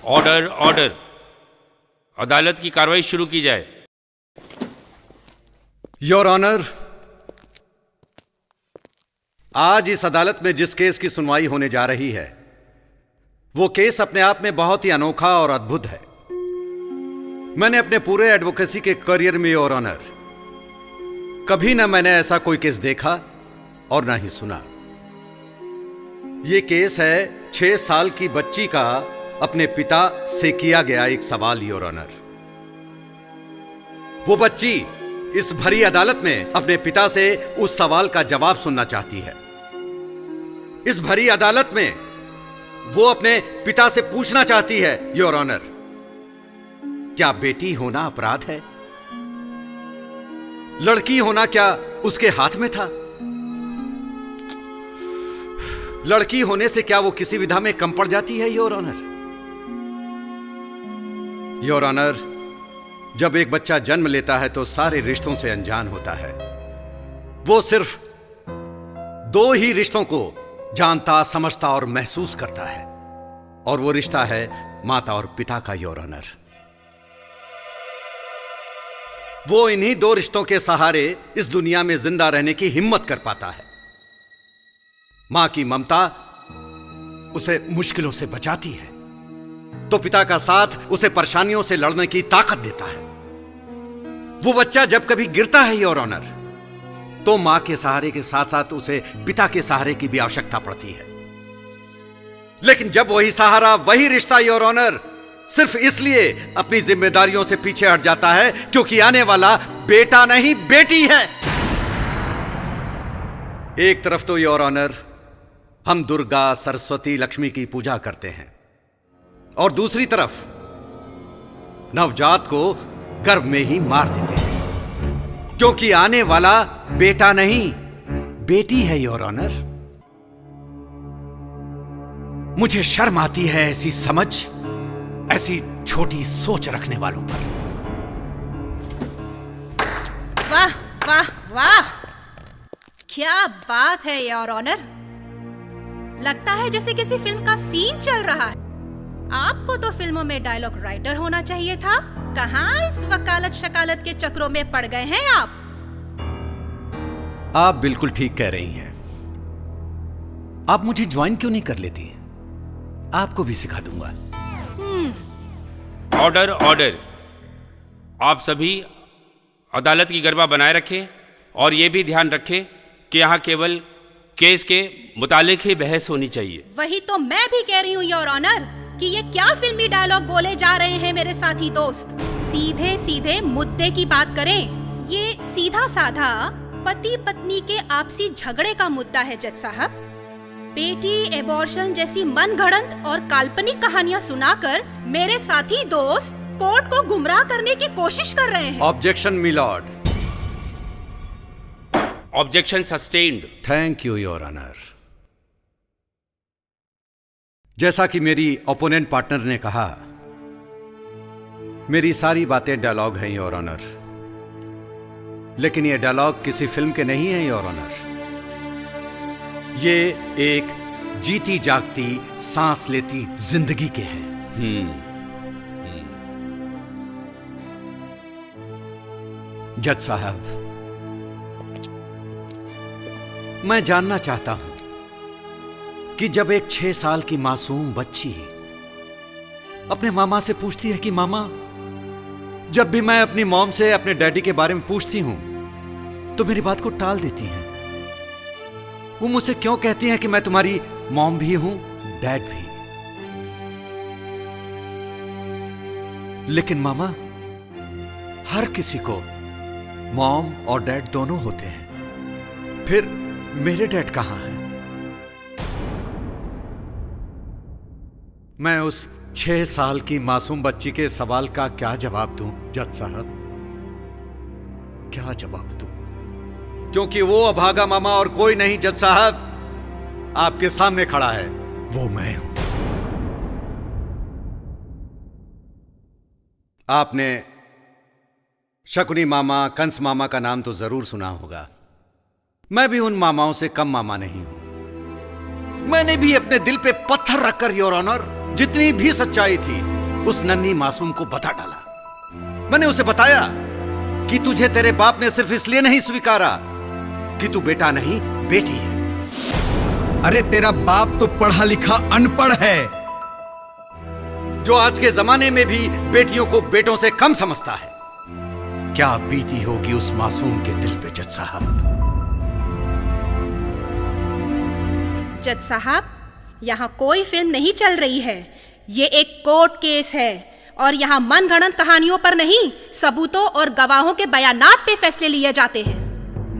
Order order. अदालत की कार्रवाई शुरू की जाए। योर ऑनर, आज इस अदालत में जिस केस की सुनवाई होने जा रही है वो केस अपने आप में बहुत ही अनोखा और अद्भुत है। मैंने अपने पूरे एडवोकेसी के करियर में योर ऑनर कभी ना मैंने ऐसा कोई केस देखा और ना ही सुना। यह केस है 6 साल की बच्ची का अपने पिता से किया गया एक सवाल योर ऑनर। वो बच्ची इस भरी अदालत में अपने पिता से उस सवाल का जवाब सुनना चाहती है। इस भरी अदालत में वो अपने पिता से पूछना चाहती है योर ऑनर, क्या बेटी होना अपराध है? लड़की होना क्या उसके हाथ में था? लड़की होने से क्या वो किसी विधा में कम पड़ जाती है योर ऑनर? योर ऑनर, जब एक बच्चा जन्म लेता है तो सारे रिश्तों से अनजान होता है। वो सिर्फ 2 ही रिश्तों को जानता, समझता और महसूस करता है, और वो रिश्ता है माता और पिता का योर ऑनर। वो इन्हीं 2 रिश्तों के सहारे इस दुनिया में जिंदा रहने की हिम्मत कर पाता है। मां की ममता उसे मुश्किलों से बचाती है, तो पिता का साथ उसे परेशानियों से लड़ने की ताकत देता है। वो बच्चा जब कभी गिरता है योर ऑनर तो मां के सहारे के साथ साथ उसे पिता के सहारे की भी आवश्यकता पड़ती है। लेकिन जब वही सहारा, वही रिश्ता योर ऑनर सिर्फ इसलिए अपनी जिम्मेदारियों से पीछे हट जाता है क्योंकि आने वाला बेटा नहीं बेटी है। एक तरफ तो योर ऑनर हम दुर्गा, सरस्वती, लक्ष्मी की पूजा करते हैं, और दूसरी तरफ नवजात को गर्भ में ही मार देते हैं क्योंकि आने वाला बेटा नहीं बेटी है योर ऑनर। मुझे शर्म आती है ऐसी समझ, ऐसी छोटी सोच रखने वालों पर। वाह वाह वाह, क्या बात है योर ऑनर। लगता है जैसे किसी फिल्म का सीन चल रहा है। आपको तो फिल्मों में डायलॉग राइटर होना चाहिए था। कहां इस वकालत शकालत के चक्रों में पड़ गए हैं आप? आप बिल्कुल ठीक कह रही हैं। आप मुझे ज्वाइन क्यों नहीं कर लेती? आपको भी सिखा दूंगा। Order order. आप सभी अदालत की गरिमा बनाए रखें और यह भी ध्यान रखें कि यहाँ केवल केस के मुतालिक ही बहस होनी चाहिए। वही तो मैं भी कह रही हूँ योर ऑनर कि ये क्या फिल्मी डायलॉग बोले जा रहे हैं मेरे साथी दोस्त। सीधे सीधे मुद्दे की बात करें। ये सीधा साधा पति पत्नी के आपसी झगड़े का मुद्दा है जज साहब। बेटी एबॉर्शन जैसी मनगढ़ंत और काल्पनिक कहानियां सुनाकर मेरे साथी दोस्त कोर्ट को गुमराह करने की कोशिश कर रहे हैं। Objection milord. Objection sustained. Thank you your honour. जैसा कि मेरी ओपोनेंट पार्टनर ने कहा, मेरी सारी बातें डायलॉग हैं योर ऑनर, लेकिन ये डायलॉग किसी फिल्म के नहीं है योर ऑनर। ये एक जीती जागती, सांस लेती जिंदगी के हैं। जज साहब, मैं जानना चाहता हूं कि जब एक 6 साल की मासूम बच्ची अपने मामा से पूछती है कि मामा, जब भी मैं अपनी मॉम से अपने डैडी के बारे में पूछती हूं तो मेरी बात को टाल देती हैं। वो मुझसे क्यों कहती हैं कि मैं तुम्हारी मॉम भी हूं, डैड भी? लेकिन मामा, हर किसी को मॉम और डैड दोनों होते हैं। फिर मेरे डैड कहां हैं? मैं उस 6 साल की मासूम बच्ची के सवाल का क्या जवाब दूं जज साहब? क्या जवाब दूं? क्योंकि वो अभागा मामा और कोई नहीं जज साहब, आपके सामने खड़ा है, वो मैं हूं। आपने शकुनी मामा, कंस मामा का नाम तो जरूर सुना होगा। मैं भी उन मामाओं से कम मामा नहीं हूं। मैंने भी अपने दिल पे पत्थर रखकर योर ऑनर जितनी भी सच्चाई थी उस नन्ही मासूम को बता डाला। मैंने उसे बताया कि तुझे तेरे बाप ने सिर्फ इसलिए नहीं स्वीकारा कि तू बेटा नहीं बेटी है। अरे तेरा बाप तो पढ़ा लिखा अनपढ़ है, जो आज के जमाने में भी बेटियों को बेटों से कम समझता है। क्या बीती होगी उस मासूम के दिल पे जज साहब। जज साहब, यहाँ कोई फिल्म नहीं चल रही है। ये एक कोर्ट केस है और यहाँ मनगढ़ंत कहानियों पर नहीं, सबूतों और गवाहों के बयानात पे फैसले लिए जाते हैं।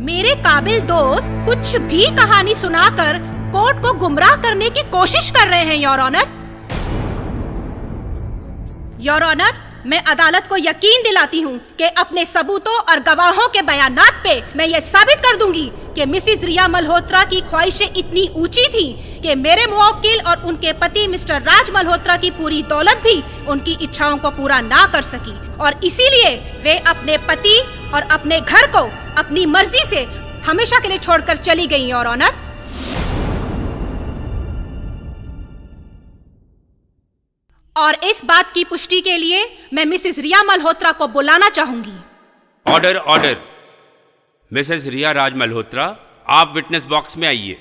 मेरे काबिल दोस्त कुछ भी कहानी सुनाकर कोर्ट को गुमराह करने की कोशिश कर रहे हैं, योर ऑनर। योर ऑनर, मैं अदालत को यकीन दिलाती हूँ कि अपने सबूतों और गवाहों के बयानात पे मैं ये साबित कर दूंगी कि मिसिस रिया मल्होत्रा की ख्वाहिशें इतनी ऊंची थी कि मेरे मुवक्किल और उनके पति मिस्टर राज मल्होत्रा की पूरी दौलत भी उनकी इच्छाओं को पूरा ना कर सकी, और इसीलिए वे अपने पति और अपने घर को अपनी मर्जी से हमेशा के लिए छोड़कर चली गई, योर ऑनर। और इस बात की पुष्टि के लिए मैं मिसेस रिया मल्होत्रा को बुलाना चाहूंगी। Order order. मिसेस रिया राज मल्होत्रा, आप विटनेस बॉक्स में आइए।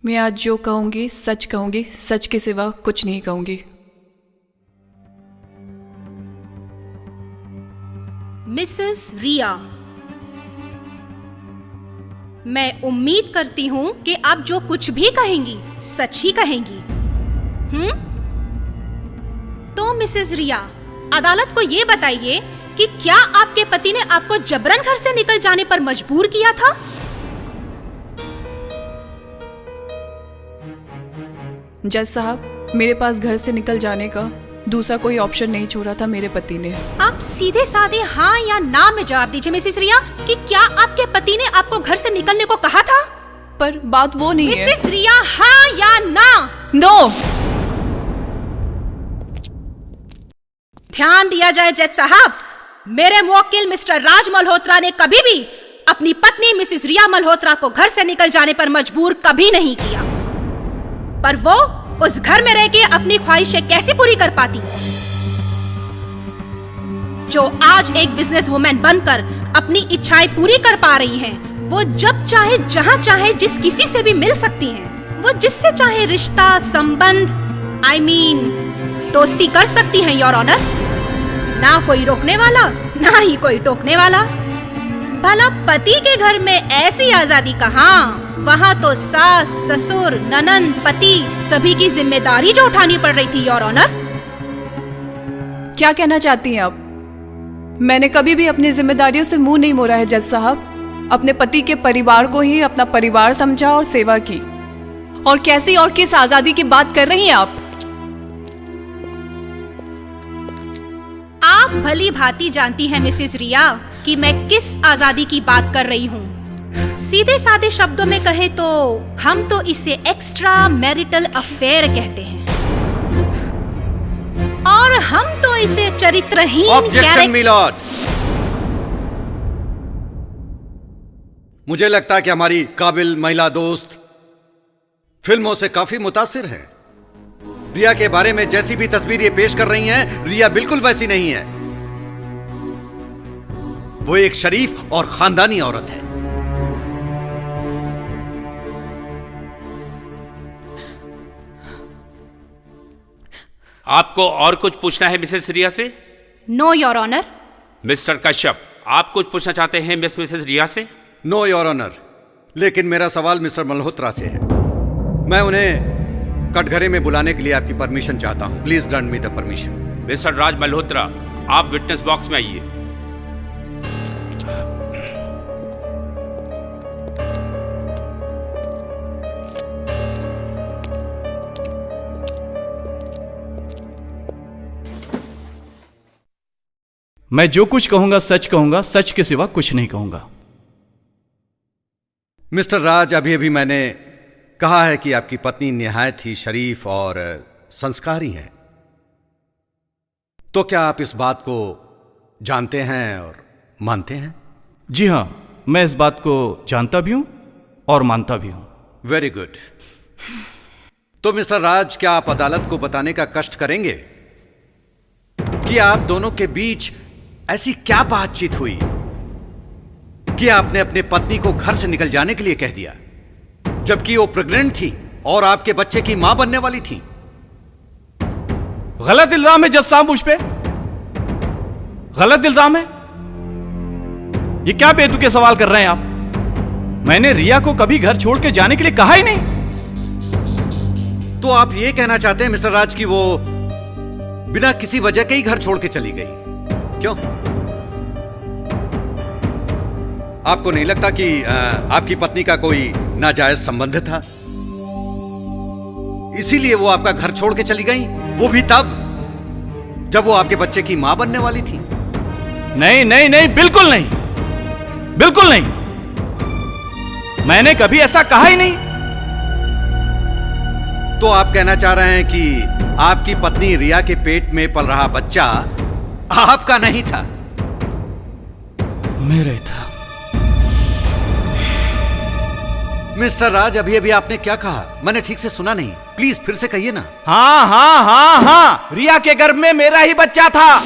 मैं आज जो कहूंगी, सच के सिवा कुछ नहीं कहूंगी। मिसेस रिया, मैं उम्मीद करती हूं कि आप जो कुछ भी कहेंगी सच ही कहेंगी। तो मिसेस रिया, अदालत को ये बताइए कि क्या आपके पति ने आपको जबरन घर से निकल जाने पर मजबूर किया था? जज साहब, मेरे पास घर से निकल जाने का दूसरा कोई ऑप्शन नहीं छोड़ा था मेरे पति ने। आप सीधे साधे हाँ या ना में जवाब दीजिए मिसेस रिया कि क्या आपके पति ने आपको घर से निकलने को कहा था? पर बात वो नहीं है। मिसेस रिया, हाँ या ना? नो। ध्यान दिया जाए जज साहब, मेरे मुवक्किल मिस्टर राज मल्होत्रा ने कभी भी अपनी पत्नी मिसेस रिया मल्होत्रा को घर से निकल जाने पर मजबूर कभी नहीं किया। पर वो उस घर में रह के अपनी ख्वाहिशें कैसे पूरी कर पाती? जो आज एक बिजनेस वुमेन बनकर अपनी इच्छाएं पूरी कर पा रही हैं, वो जब चाहे जहां चाहे जिस किसी से भी मिल सकती हैं। वो जिससे चाहे रिश्ता, संबंध, दोस्ती कर सकती हैं, योर ऑनर। ना कोई रोकने वाला, ना ही कोई टोकने वाला। भला पति के घर में ऐसी आजादी कहाँ? वहाँ तो सास, ससुर, ननंद, पति सभी की जिम्मेदारी जो उठानी पड़ रही थी, योर ऑनर। क्या कहना चाहती हैं आप? मैंने कभी भी अपनी जिम्मेदारियों से मुंह नहीं मोड़ा है जज साहब। अपने पति के परिवार को ही अपना परिवार समझा और सेवा की। और कैसी और किस आजादी की बात कर रही हैं आप? आप भली भांति जानती हैं मिसेस रिया कि मैं किस आजादी की बात कर रही हूँ। सीधे साधे शब्दों में कहे तो हम तो इसे एक्स्ट्रा मैरिटल अफेयर कहते हैं, और हम तो इसे चरित्रहीन ऑब्जेक्शन मिलॉर्ड। मुझे लगता है कि हमारी काबिल महिला दोस्त फिल्मों से काफी मुतासिर है। रिया के बारे में जैसी भी तस्वीर ये पेश कर रही हैं, रिया बिल्कुल वैसी नहीं है। वो एक शरीफ और खानदानी औरत है। आपको और कुछ पूछना है मिसेस रिया से? No your honour. Mr Kashyap, आप कुछ पूछना चाहते हैं मिसेस रिया से? नो योर ऑनर, लेकिन मेरा सवाल मिस्टर मल्होत्रा से है। मैं उन्हें कटघरे में बुलाने के लिए आपकी परमिशन चाहता हूं। Please grant me the permission. Mister Raj Malhotra, आप विटनेस बॉक्स में आइए। मैं जो कुछ कहूंगा, सच के सिवा कुछ नहीं कहूंगा। मिस्टर राज, अभी अभी मैंने कहा है कि आपकी पत्नी निहायत ही शरीफ और संस्कारी हैं। तो क्या आप इस बात को जानते हैं और मानते हैं? जी हाँ, मैं इस बात को जानता भी हूं और मानता भी हूं। Very good. तो मिस्टर राज, क्या आप अदालत को बताने का कष्ट करेंगे कि आप दोनों के बीच ऐसी क्या बातचीत हुई कि आपने अपने पत्नी को घर से निकल जाने के लिए कह दिया, जबकि वो प्रेग्नेंट थी और आपके बच्चे की मां बनने वाली थी? गलत इल्जाम है जज साहब मुझ पे, गलत इल्जाम है। ये क्या बेतुके सवाल कर रहे हैं आप? मैंने रिया को कभी घर छोड़ के जाने के लिए कहा ही नहीं। तो आप ये कहना चाहते हैं मिस्टर राज कि वो बिना किसी वजह के ही घर छोड़ के चली गई? क्यों? आपको नहीं लगता कि आपकी पत्नी का कोई नाजायज संबंध था, इसीलिए वो आपका घर छोड़ के चली गई, वो भी तब जब वो आपके बच्चे की मां बनने वाली थी? नहीं नहीं नहीं, बिल्कुल नहीं, बिल्कुल नहीं। मैंने कभी ऐसा कहा ही नहीं। तो आप कहना चाह रहे हैं कि आपकी पत्नी रिया के पेट में पल रहा बच्चा आपका नहीं था? मेरे था। मिस्टर राज, अभी अभी आपने क्या कहा? मैंने ठीक से सुना नहीं, प्लीज फिर से कहिए ना। हाँ हाँ हाँ हाँ, रिया के गर्भ में मेरा ही बच्चा था।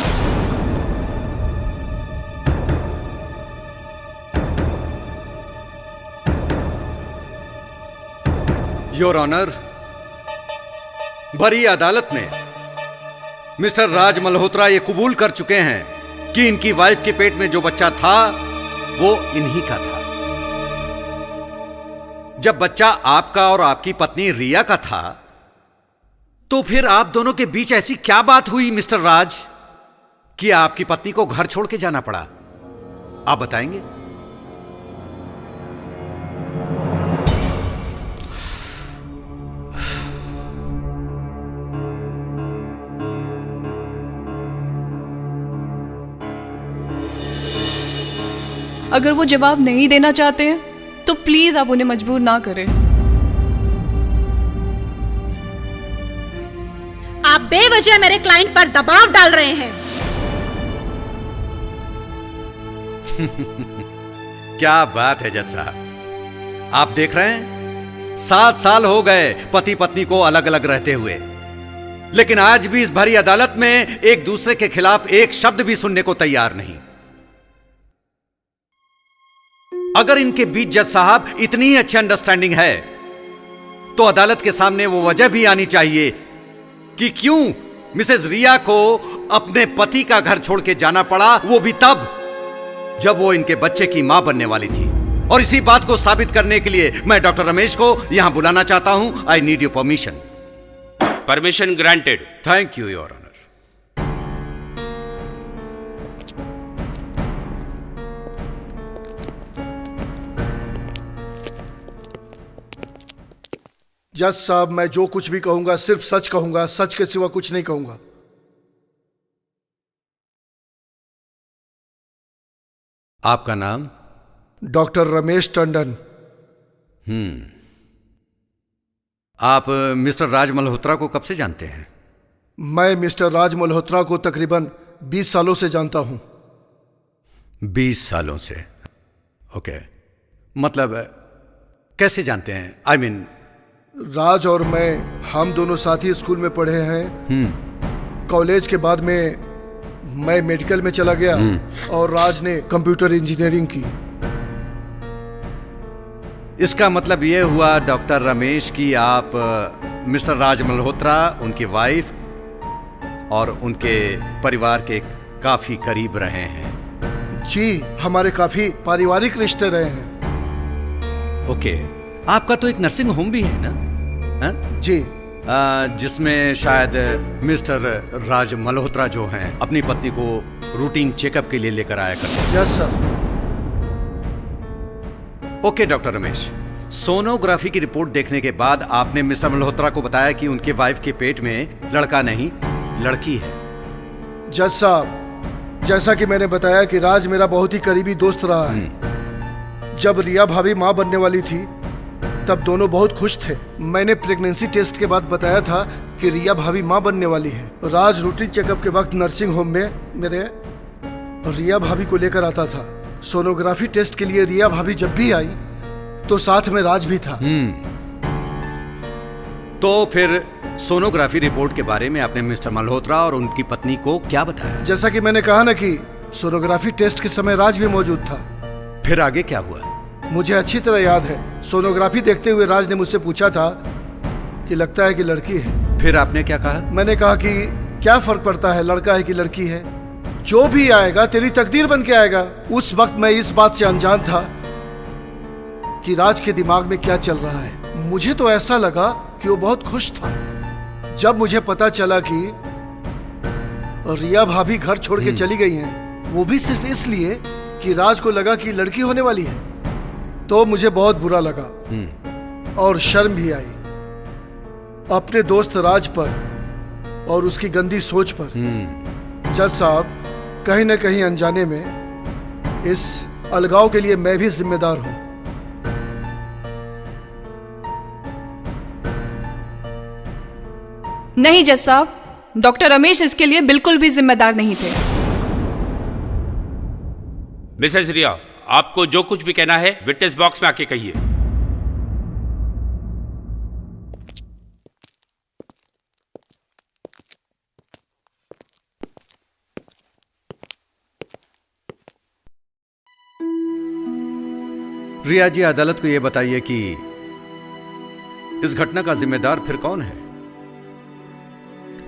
योर ऑनर, बड़ी अदालत में मिस्टर राज मल्होत्रा ये कबूल कर चुके हैं कि इनकी वाइफ के पेट में जो बच्चा था वो इन्हीं का था। जब बच्चा आपका और आपकी पत्नी रिया का था, तो फिर आप दोनों के बीच ऐसी क्या बात हुई मिस्टर राज कि आपकी पत्नी को घर छोड़ के जाना पड़ा? आप बताएंगे? अगर वो जवाब नहीं देना चाहते हैं तो प्लीज आप उन्हें मजबूर ना करें। आप बेवजह मेरे क्लाइंट पर दबाव डाल रहे हैं। क्या बात है जज साहब, आप देख रहे हैं 7 साल हो गए पति पत्नी को अलग अलग रहते हुए, लेकिन आज भी इस भरी अदालत में एक दूसरे के खिलाफ एक शब्द भी सुनने को तैयार नहीं। अगर इनके बीच जज साहब इतनी ही अच्छी अंडरस्टैंडिंग है, तो अदालत के सामने वो वजह भी आनी चाहिए कि क्यों मिसेज रिया को अपने पति का घर छोड़ के जाना पड़ा, वो भी तब जब वो इनके बच्चे की मां बनने वाली थी। और इसी बात को साबित करने के लिए मैं डॉक्टर रमेश को यहां बुलाना चाहता हूं। I need your permission. Permission granted. Thank you your honour. जज साहब, मैं जो कुछ भी कहूंगा सिर्फ सच कहूंगा, सच के सिवा कुछ नहीं कहूंगा। आपका नाम? डॉक्टर रमेश टंडन। आप मिस्टर राज मल्होत्रा को कब से जानते हैं? मैं मिस्टर राज मल्होत्रा को तकरीबन 20 सालों से जानता हूं। 20 सालों से? ओके, मतलब कैसे जानते हैं? आई मीन राज और मैं, हम दोनों साथ ही स्कूल में पढ़े हैं। कॉलेज के बाद में मैं मेडिकल में चला गया और राज ने कंप्यूटर इंजीनियरिंग की। इसका मतलब यह हुआ डॉक्टर रमेश कि आप मिस्टर राज मल्होत्रा, उनकी वाइफ और उनके परिवार के काफी करीब रहे हैं। जी, हमारे काफी पारिवारिक रिश्ते रहे हैं। ओके, आपका तो एक नर्सिंग होम भी है ना? हा? जी। जिसमें शायद मिस्टर राज मल्होत्रा जो हैं अपनी पत्नी को रूटीन चेकअप के लिए लेकर आया करते हैं। Yes sir. Okay doctor Ramesh, sonography की रिपोर्ट देखने के बाद आपने मिस्टर मल्होत्रा को बताया कि उनके वाइफ के पेट में लड़का नहीं लड़की है। जज साहब, जैसा कि मैंने बताया कि राज मेरा बहुत ही करीबी दोस्त रहा है। जब रिया भाभी मां बनने वाली थी तब दोनों बहुत खुश थे। मैंने प्रेगनेंसी टेस्ट के बाद बताया था कि रिया भाभी माँ बनने वाली है। राज रूटीन चेकअप के वक्त नर्सिंग होम में मेरे रिया भाभी को लेकर आता था। सोनोग्राफी टेस्ट के लिए रिया भाभी जब भी आई तो साथ में राज भी था। तो फिर सोनोग्राफी रिपोर्ट के बारे में आपने मिस्टर मल्होत्रा और उनकी पत्नी को क्या बताया? जैसा कि मैंने कहा ना कि सोनोग्राफी टेस्ट के समय राज भी मौजूद था। फिर आगे क्या हुआ? मुझे अच्छी तरह याद है, सोनोग्राफी देखते हुए राज ने मुझसे पूछा था कि लगता है कि लड़की है। फिर आपने क्या कहा? मैंने कहा कि क्या फर्क पड़ता है लड़का है कि लड़की है, जो भी आएगा तेरी तकदीर बन के आएगा। उस वक्त मैं इस बात से अनजान था कि राज के दिमाग में क्या चल रहा है। मुझे तो ऐसा लगा कि वो बहुत खुश था। जब मुझे पता चला कि रिया भाभी घर छोड़ के चली गई हैं, वो भी सिर्फ इसलिए कि राज को लगा कि लड़की होने वाली है, तो मुझे बहुत बुरा लगा और शर्म भी आई अपने दोस्त राज पर और उसकी गंदी सोच पर। जज साहब, कहीं न कहीं अनजाने में इस अलगाव के लिए मैं भी जिम्मेदार हूं। नहीं जज साहब, डॉक्टर रमेश इसके लिए बिल्कुल भी जिम्मेदार नहीं थे। मिसेस रिया, आपको जो कुछ भी कहना है विटनेस बॉक्स में आके कहिए। रिया जी, अदालत को यह बताइए कि इस घटना का जिम्मेदार फिर कौन है?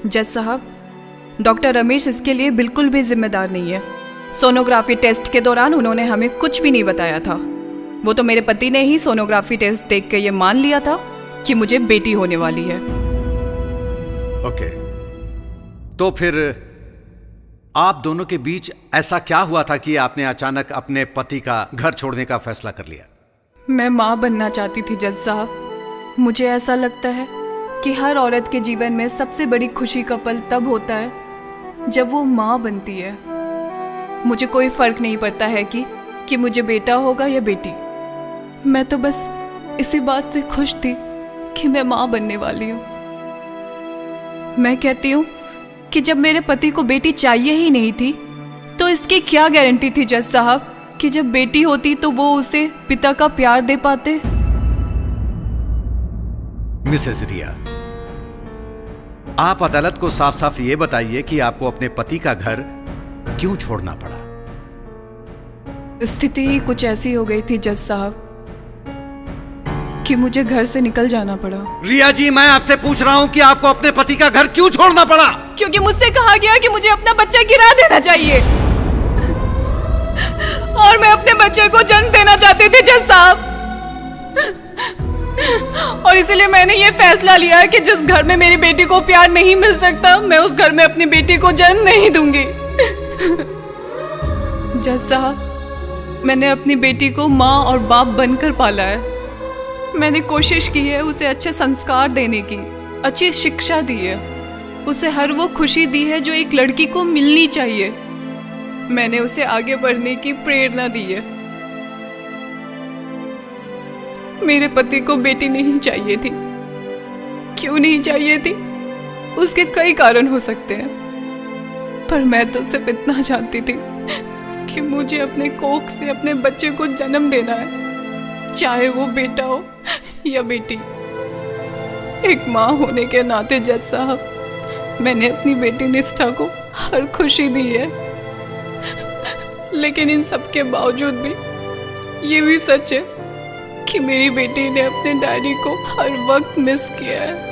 जज साहब, डॉक्टर रमेश इसके लिए बिल्कुल भी जिम्मेदार नहीं है। सोनोग्राफी टेस्ट के दौरान उन्होंने हमें कुछ भी नहीं बताया था। वो तो मेरे पति ने ही सोनोग्राफी टेस्ट देख के ये मान लिया था कि मुझे बेटी होने वाली है। ओके, तो फिर आप दोनों के बीच ऐसा क्या हुआ था कि आपने अचानक अपने पति का घर छोड़ने का फैसला कर लिया? मैं माँ बनना चाहती थी जज साहब। मुझे ऐसा लगता है कि हर औरत के जीवन में सबसे बड़ी खुशी का पल तब होता है जब वो माँ बनती है। मुझे कोई फर्क नहीं पड़ता है कि मुझे बेटा होगा या बेटी। मैं तो बस इसी बात से खुश थी कि मैं माँ बनने वाली हूँ। मैं कहती हूँ कि जब मेरे पति को बेटी चाहिए ही नहीं थी, तो इसकी क्या गारंटी थी जज साहब कि जब बेटी होती तो वो उसे पिता का प्यार दे पाते। मिसेस रिया, आप अदालत को साफ साफ ये बताइए कि आपको अपने पति का घर क्यों छोड़ना पड़ा? स्थिति ही कुछ ऐसी हो गई थी जज साहब कि मुझे घर से निकल जाना पड़ा। रिया जी, मैं आपसे पूछ रहा हूं कि आपको अपने पति का घर क्यों छोड़ना पड़ा? क्योंकि मुझसे कहा गया कि मुझे अपना बच्चा गिरा देना चाहिए और मैं अपने बच्चे को जन्म देना चाहती थी जज साहब। और इसीलिए मैंने ये फैसला लिया कि जिस घर में मेरी बेटी को प्यार नहीं मिल सकता, मैं उस घर में अपनी बेटी को जन्म नहीं दूंगी। जज साहब, मैंने अपनी बेटी को माँ और बाप बनकर पाला है। मैंने कोशिश की है उसे अच्छे संस्कार देने की, अच्छी शिक्षा दी है, उसे हर वो खुशी दी है जो एक लड़की को मिलनी चाहिए। मैंने उसे आगे बढ़ने की प्रेरणा दी है। मेरे पति को बेटी नहीं चाहिए थी। क्यों नहीं चाहिए थी? उसके कई कारण हो सकते हैं, पर मैं तो सिर्फ इतना जानती थी कि मुझे अपने कोख से अपने बच्चे को जन्म देना है, चाहे वो बेटा हो या बेटी। एक माँ होने के नाते जज साहब, मैंने अपनी बेटी निष्ठा को हर खुशी दी है, लेकिन इन सब के बावजूद भी ये भी सच है कि मेरी बेटी ने अपने डैडी को हर वक्त मिस किया है।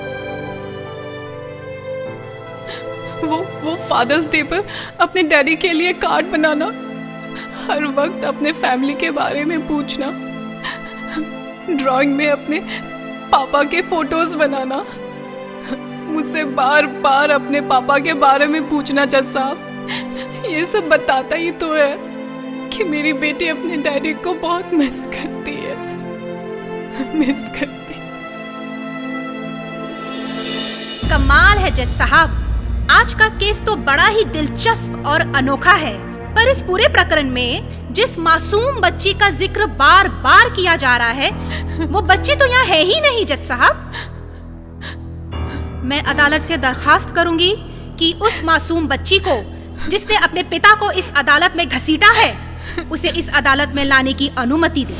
वो फादर्स डे पर अपने डैडी के लिए कार्ड बनाना, हर वक्त अपने फैमिली के बारे में पूछना, ड्राइंग में अपने पापा के फोटोज बनाना, मुझसे बार बार अपने पापा के बारे में पूछना जज साहब, ये सब बताता ही तो है कि मेरी बेटी अपने डैडी को बहुत मिस करती है। कमाल है जज साहब, आज का केस तो बड़ा ही दिलचस्प और अनोखा है। पर इस पूरे प्रकरण में जिस मासूम बच्ची का जिक्र बार बार किया जा रहा है वो बच्ची तो यहाँ है ही नहीं जज साहब। मैं अदालत से दरखास्त करूंगी कि उस मासूम बच्ची को जिसने अपने पिता को इस अदालत में घसीटा है उसे इस अदालत में लाने की अनुमति दे।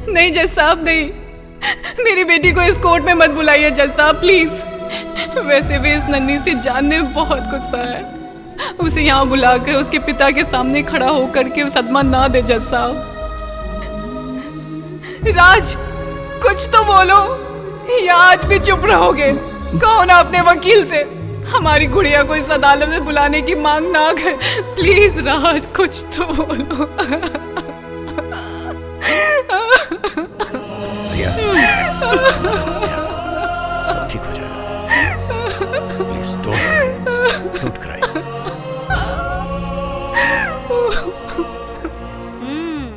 नहीं जज साहब, नहीं, मेरी बेटी को इस कोर्ट में मत बुलाइए जज साहब, प्लीज। वैसे भी इस नन्ही सी जान ने बहुत गुस्सा है, उसे यहाँ बुलाकर उसके पिता के सामने खड़ा होकर के सदमा ना दे जज साहब। राज, कुछ तो बोलो, या आज भी चुप रहोगे? कहो ना अपने वकील से हमारी गुड़िया को इस अदालत में बुलाने की मांग ना कर। प्लीज राज, कुछ तो बोलो। भैया, सब ठीक हो जाएगा। Please don't cry.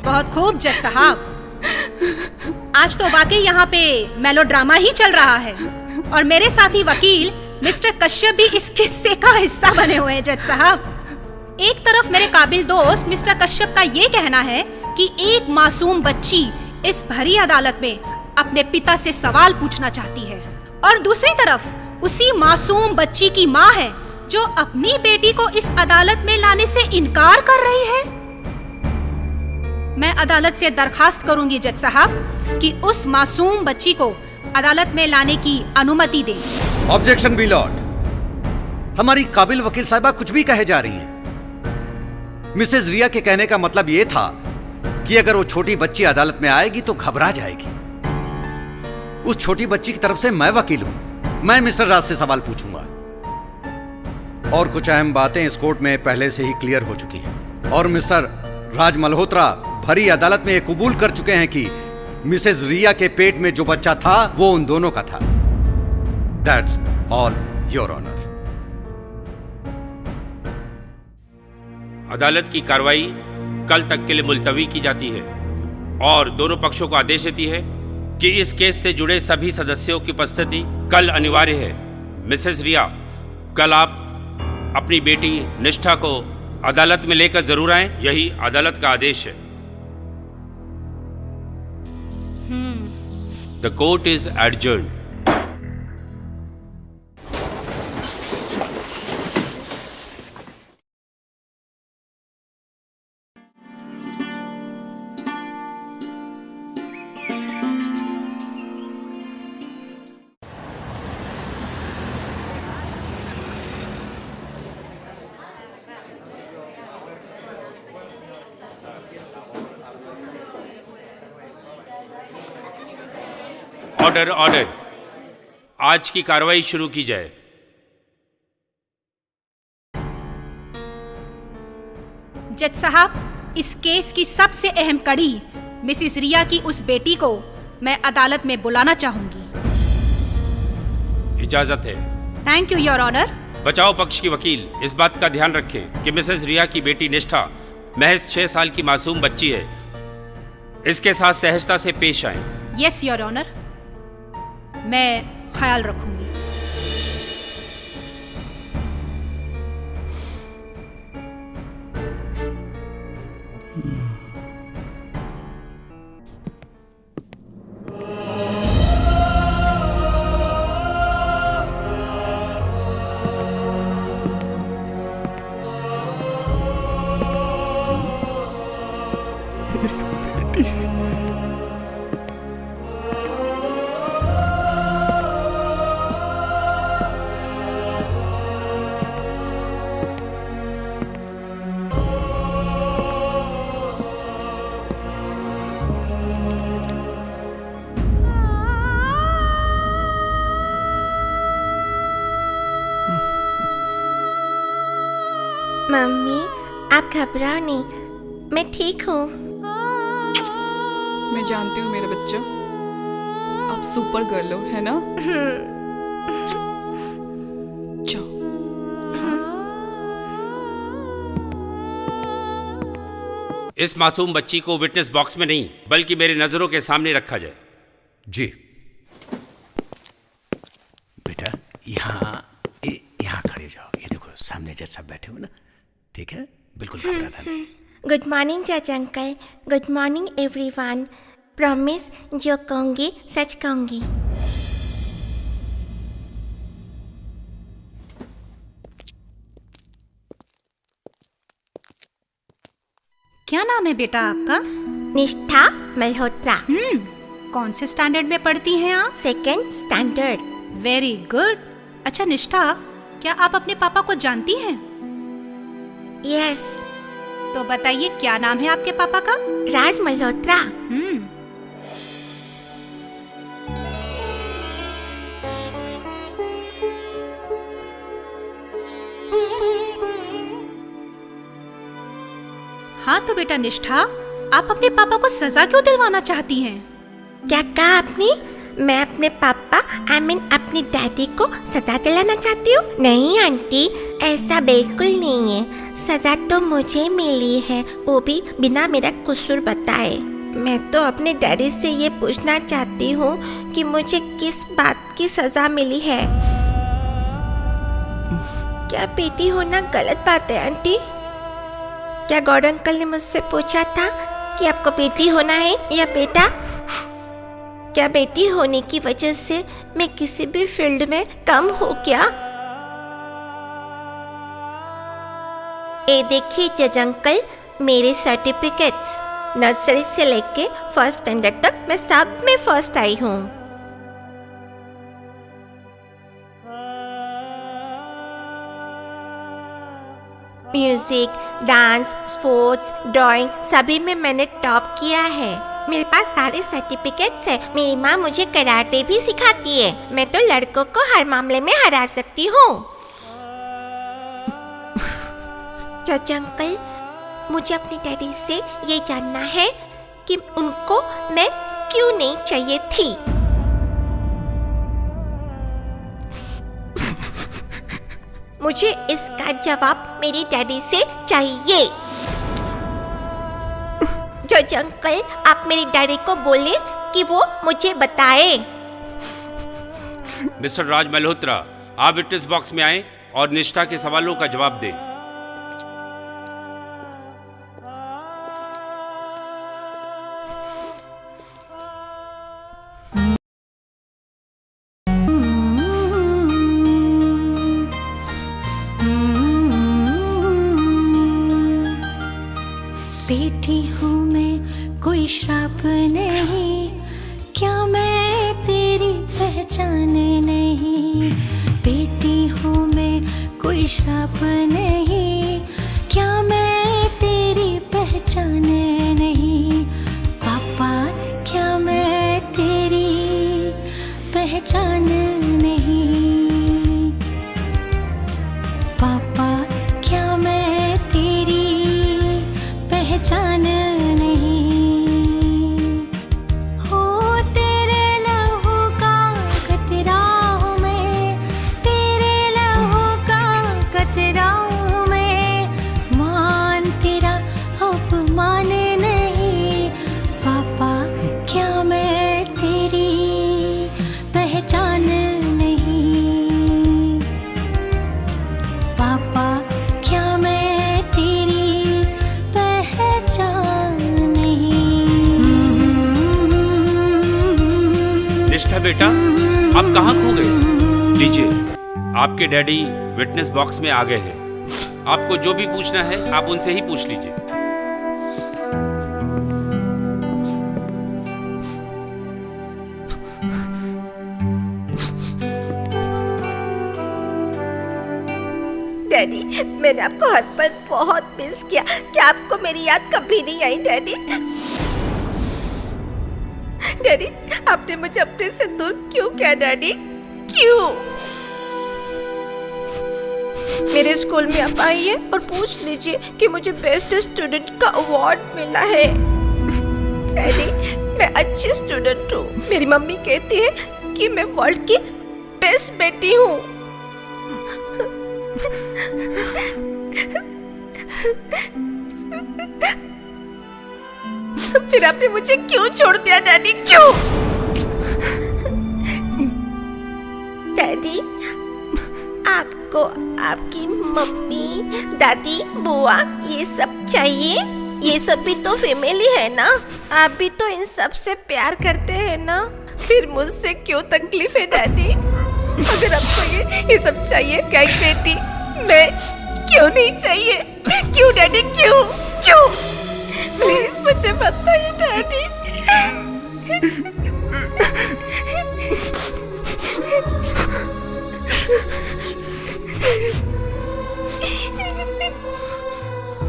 बहुत खूब जज साहब, आज तो वाकई यहाँ पे मेलोड्रामा ही चल रहा है और मेरे साथी वकील मिस्टर कश्यप भी इस किस्से का हिस्सा बने हुए हैं जज साहब। एक तरफ मेरे काबिल दोस्त मिस्टर कश्यप का ये कहना है कि एक मासूम बच्ची इस भरी अदालत में अपने पिता से सवाल पूछना चाहती है और दूसरी तरफ उसी मासूम बच्ची की माँ है जो अपनी बेटी को इस अदालत में लाने से इनकार कर रही है। मैं अदालत से दरखास्त करूंगी जज साहब कि उस मासूम बच्ची को अदालत में लाने की अनुमति दें। Objection milord. हमारी काबिल वकील साहिबा कुछ भी कहे जा रही हैं। मिसेज रिया के कहने का मतलब यह था कि अगर वो छोटी बच्ची अदालत में आएगी तो घबरा जाएगी। उस छोटी बच्ची की तरफ से मैं वकील हूं, मैं मिस्टर राज से सवाल पूछूंगा और कुछ अहम बातें इस कोर्ट में पहले से ही क्लियर हो चुकी हैं और मिस्टर राज मल्होत्रा भरी अदालत में कबूल कर चुके हैं कि मिसेज रिया के पेट में जो बच्चा था वो उन दोनों का था। That's all your honour. अदालत की कार्रवाई कल तक के लिए मुलतवी की जाती है और दोनों पक्षों को आदेश देती है कि इस केस से जुड़े सभी सदस्यों की उपस्थिति कल अनिवार्य है। मिसेस रिया, कल आप अपनी बेटी निष्ठा को अदालत में लेकर जरूर आएं, यही अदालत का आदेश है। The court is adjourned. Order order, आज की कार्रवाई शुरू की जाए। जज साहब, इस केस की सबसे अहम कड़ी मिसिस रिया की उस बेटी को मैं अदालत में बुलाना चाहूंगी। इजाजत है। Thank you your honour. बचाव पक्ष की वकील इस बात का ध्यान रखें कि मिसेस रिया की बेटी निष्ठा महज 6 साल की मासूम बच्ची है, इसके साथ सहजता से पेश आए। यस योर ऑनर, मैं ख्याल रखूंगी। मम्मी, आप घबराओ नहीं, मैं ठीक हूँ। मैं जानती हूँ मेरा बच्चा, आप सुपर गर्ल हो, है ना? जाओ। इस मासूम बच्ची को विटनेस बॉक्स में नहीं बल्कि मेरी नजरों के सामने रखा जाए। जी बेटा, यहाँ खड़े जाओ। ये देखो सामने जज साहब बैठे हो ना, ठीक है, बिल्कुल घबराना नहीं। गुड मॉर्निंग जज uncle. Good morning everyone. Promise, जो कहूँगी सच कहूँगी। क्या नाम है बेटा आपका? निष्ठा मल्होत्रा। कौन से स्टैंडर्ड में पढ़ती हैं आप? Second standard. Very good. अच्छा निष्ठा, क्या आप अपने पापा को जानती हैं? यस। तो बताइए क्या नाम है आपके पापा का? राज मल्होत्रा। हाँ तो बेटा निष्ठा, आप अपने पापा को सजा क्यों दिलवाना चाहती हैं? क्या कहा आपने? मैं अपने पापा अपनी डैडी को सजा दिलाना चाहती हूँ? नहीं आंटी, ऐसा बिल्कुल नहीं है। सजा तो मुझे मिली है, वो भी बिना मेरा कसूर बताए। मैं तो अपने डैडी से ये पूछना चाहती हूँ कि मुझे किस बात की सजा मिली है। क्या बेटी होना गलत बात है आंटी? क्या गॉड अंकल ने मुझसे पूछा था कि आपको बेटी होना है या बेटा? क्या बेटी होने की वजह से मैं किसी भी फील्ड में कम हूँ क्या? ये देखिए जज अंकल, मेरे सर्टिफिकेट्स नर्सरी से लेके फर्स्ट स्टैंडर्ड तक मैं सब में फर्स्ट आई हूँ। म्यूजिक, डांस, स्पोर्ट्स, ड्राइंग सभी में मैंने टॉप किया है। मेरे पास सारे सर्टिफिकेट्स हैं। मेरी माँ मुझे कराटे भी सिखाती है। मैं तो लड़कों को हर मामले में हरा सकती हूँ। जज अंकल, मुझे अपने डैडी से ये जानना है कि उनको मैं क्यों नहीं चाहिए थी। मुझे इसका जवाब मेरी डैडी से चाहिए। जज अंकल, आप मेरी डैडी को बोले कि वो मुझे बताए। मिस्टर राज मल्होत्रा, आप विटनेस बॉक्स में आए और निष्ठा के सवालों का जवाब दें। बेटी हूँ मैं, कोई श्राप नहीं, क्या मैं तेरी पहचान नहीं। बेटी हूँ मैं, कोई श्राप नहीं, क्या मैं तेरी पहचान नहीं। पापा, क्या मैं तेरी पहचान नहीं। पापा, क्या मैं तेरी पहचान नहीं। हो तेरे लहू का कतरा हूँ मैं, तेरे लहू का कतरा हूँ मैं। मान तेरा अपमान नहीं। पापा, क्या मैं तेरी पहचान नहीं। पापा, क्या मैं तेरी पहचान नहीं। निष्ठा बेटा, आप कहाँ खो गए? लीजिए, आपके डैडी विटनेस बॉक्स में आ गए हैं। आपको जो भी पूछना है आप उनसे ही पूछ लीजिए। डैडी, मैंने आपको हर पल बहुत मिस किया। क्या आपको मेरी याद कभी नहीं आई डैडी? डैडी, आपने मुझे अपने से दूर क्यों किया डैडी? क्यों? मेरे स्कूल में आप आइए और पूछ लीजिए कि मुझे बेस्ट स्टूडेंट का अवार्ड मिला है। डैडी, मैं अच्छी स्टूडेंट हूँ। मेरी मम्मी कहती है कि मैं वर्ल्ड की बेस्ट बेटी हूँ। फिर आपने मुझे क्यों छोड़ दिया डैडी? क्यों? डैडी, आप आपको आपकी मम्मी, दादी, बुआ ये सब चाहिए? ये सब भी तो फैमिली है ना। आप भी तो इन सब से प्यार करते हैं ना, फिर मुझसे क्यों तकलीफ है डैडी? अगर आपको ये सब चाहिए क्या बेटी, मैं क्यों नहीं चाहिए? क्यों डैडी, क्यों क्यों? प्लीज मुझे बताइए डैडी।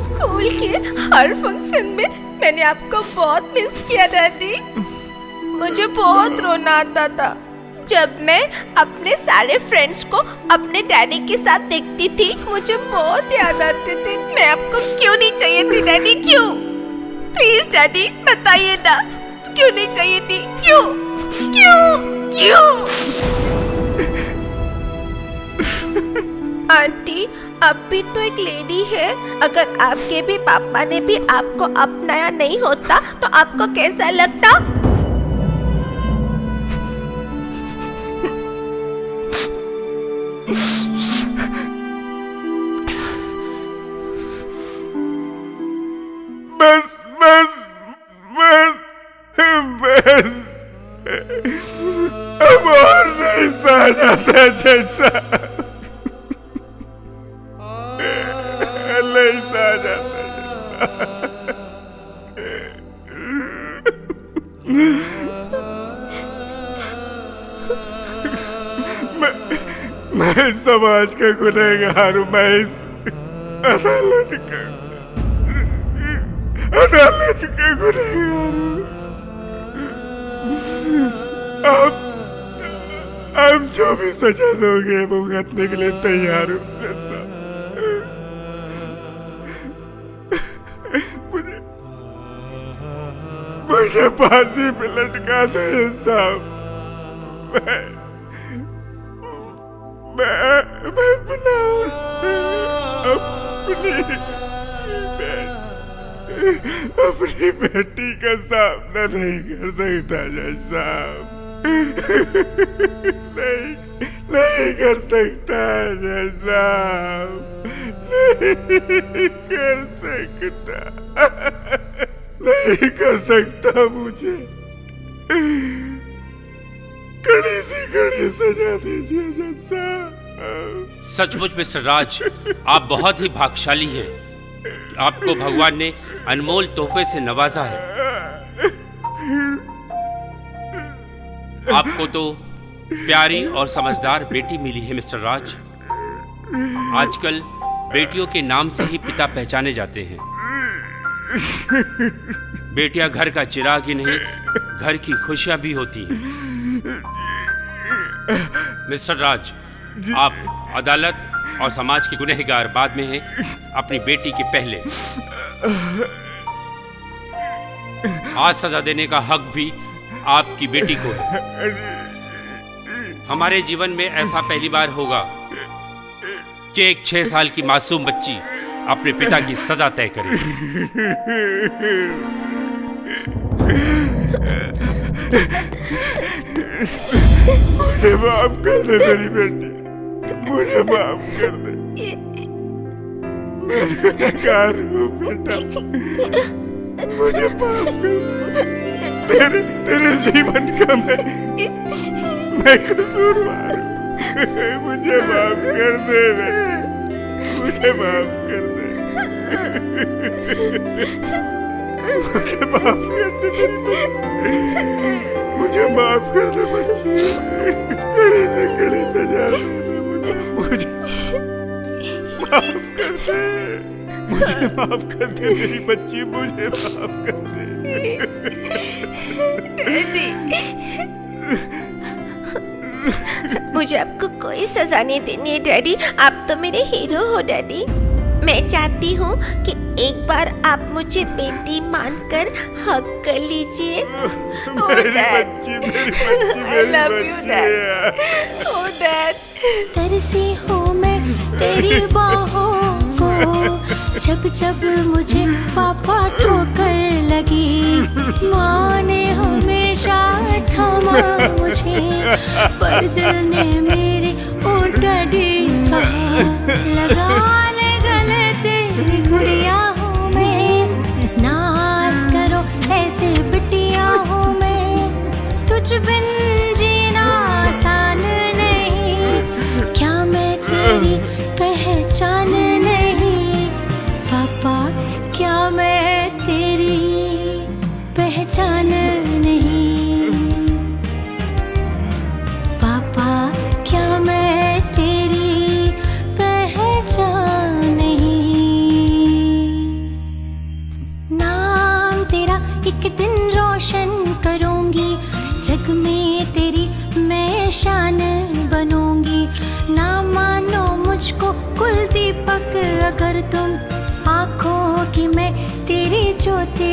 स्कूल के हर फंक्शन में मैंने आपको बहुत मिस किया डैडी। मुझे बहुत रोना आता था जब मैं अपने सारे फ्रेंड्स को अपने डैडी के साथ देखती थी। मुझे बहुत याद आते थे। मैं आपको क्यों नहीं चाहिए थी डैडी, क्यों? प्लीज डैडी बताइए ना, क्यों नहीं चाहिए थी? क्यों क्यों क्यों? आंटी, आप भी तो एक लेडी है। अगर आपके भी पापा ने भी आपको अपनाया नहीं होता तो आपको कैसा लगता? बस बस बस बस, अब और नहीं सहा जाता जैसा, नहीं सहा जाता मैं समाज का गुनहगार हूँ। मैं इस अदालत का गुनहगार हूँ। आप जो भी सजा दोगे भुगतने के लिए तैयार हूँ। मुझे फांसी पे लटका दो साहब। मैं अपनी बेटी का सामना नहीं कर सकता जज साहब। नहीं कर सकता जज साहब, नहीं कर सकता। मुझे कड़ी से कड़ी सजा दीजिए जज साहब। सचमुच मिस्टर राज, आप बहुत ही भाग्यशाली हैं। आपको भगवान ने अनमोल तोहफे से नवाजा है। आपको तो प्यारी और समझदार बेटी मिली है मिस्टर राज। आजकल बेटियों के नाम से ही पिता पहचाने जाते हैं। बेटियां घर का चिराग ही नहीं, घर की खुशियां भी होती हैं। मिस्टर राज, आप अदालत और समाज के गुनहगार बाद में हैं, अपनी बेटी के पहले। आज सजा देने का हक भी आपकी बेटी को है। हमारे जीवन में ऐसा पहली बार होगा कि एक 6 साल की मासूम बच्ची अपने पिता की सजा तय करे। मुझे माफ कर दे मेरी बेटी, मुझे माफ कर दे। मैं गुनहगार हूँ बेटा, मुझे माफ कर दे। तेरे जीवन का मैं कसूरवार हूँ। मुझे माफ कर दे बेटा, मुझे माफ कर दे। मुझे माफ कर दे मेरी बेटी, मुझे माफ कर दे बच्ची। कड़ी से कड़ी सजा दे मुझे माफ कर दे। मुझे माफ कर दे मेरी बच्ची, मुझे माफ कर दे। मुझे आपको कोई सजा नहीं देनी है डैडी। आप तो मेरे हीरो हो डैडी। मैं चाहती हूँ कि एक बार आप मुझे बेटी मानकर हक कर लीजिए। मेरी बच्ची, मेरी बच्ची, मेरी बच्ची। ओह डैड, तरसी हूँ मैं तेरी बाहों को, जब जब मुझे पापा ठोकर लगी। माँ ने हमेशा थमा मुझे, पर दिल ने मेरे ओ डैडी कहा। तेरी पहचान नहीं। पापा क्या मैं तेरी पहचान नहीं। पापा क्या मैं तेरी पहचान नहीं। नाम तेरा एक दिन रोशन करूंगी, जग में तेरी मैं शान बनूंगी। ना मानो मुझको कुल दीपक अगर तुम, आंखों की मैं तेरी ज्योति